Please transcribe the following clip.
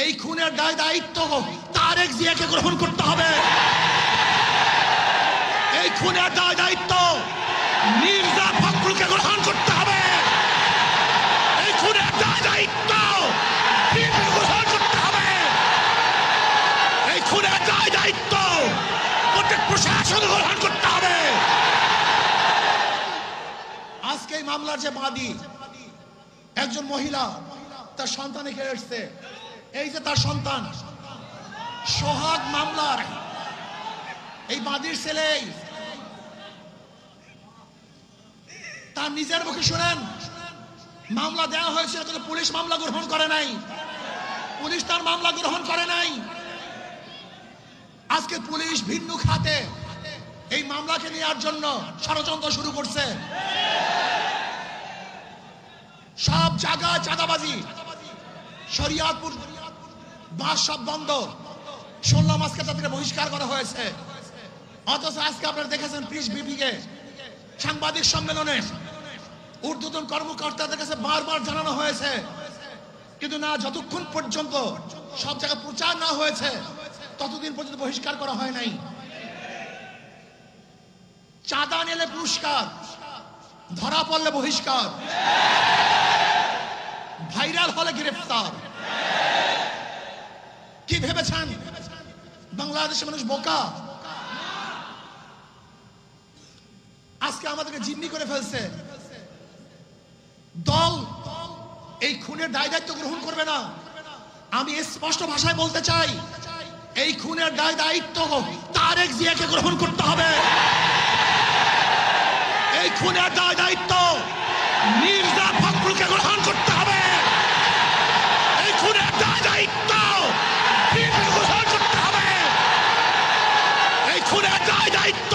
এই খুনের দায় দায়িত্ব তারেক জিয়াকে গ্রহণ করতে হবে। এই খুনের দায় দায়িত্ব মির্জা ফখরুলকে গ্রহণ করতে হবে। এই খুনের দায় দায়িত্ব গ্রহণ করতে হবে। এই খুনের দায় দায়িত্ব প্রত্যেক প্রশাসন গ্রহণ করতে হবে। আজকে এই মামলার যে বাদী একজন মহিলা, তার সন্তানে কেড়ে এসছে। এই যে তার সন্তান, সোহাগ মামলার এই বাদীর ছেলে, তার নিজের মুখে শুনেন মামলা দেওয়া হয়েছে, কিন্তু পুলিশ মামলা গ্রহণ করে নাই। পুলিশ তার মামলা গ্রহণ করে নাই। আজকে পুলিশ ভিন্ন খাতে এই মামলাকে নেওয়ার জন্য ষড়যন্ত্র শুরু করছে। সব জায়গায় চাঁদাবাজি, শরিয়াতপুর বাস সব বন্ধ। শুনলাম আজকে তাদেরকে বহিষ্কার করা হয়েছে। অথচ আজকে আপনারা দেখেছেন পিস বিপিকে সাংবাদিক সম্মেলনে ঊর্ধ্বতন কর্মকর্তাদের কাছে বারবার জানানো হয়েছে, কিন্তু না, যতক্ষণ পর্যন্ত সব জায়গায় প্রচার না হয়েছে ততদিন পর্যন্ত বহিষ্কার করা হয় নাই। চাঁদা নিলে পুরস্কার, ধরা পড়লে বহিষ্কার, ভাইরাল হলে গ্রেফতার। কি ভেবেছেন বাংলাদেশের মানুষ বোকা? আজকে আমাদেরকে জিম্মি করে ফেলছে। দল এই খুনের দায় দায়িত্ব গ্রহণ করবে না। আমি স্পষ্ট ভাষায় বলতে চাই, এই খুনের দায় দায়িত্ব তারেক জিয়াকে গ্রহণ করতে হবে। এই খুনের দায় দায়িত্ব মির্জা ফখরুলকে গ্রহণ করতে হবে। এই খুনের দায় দায়িত্ব গ্রহণ করতে হবে। এই খুনের দায় দায়িত্ব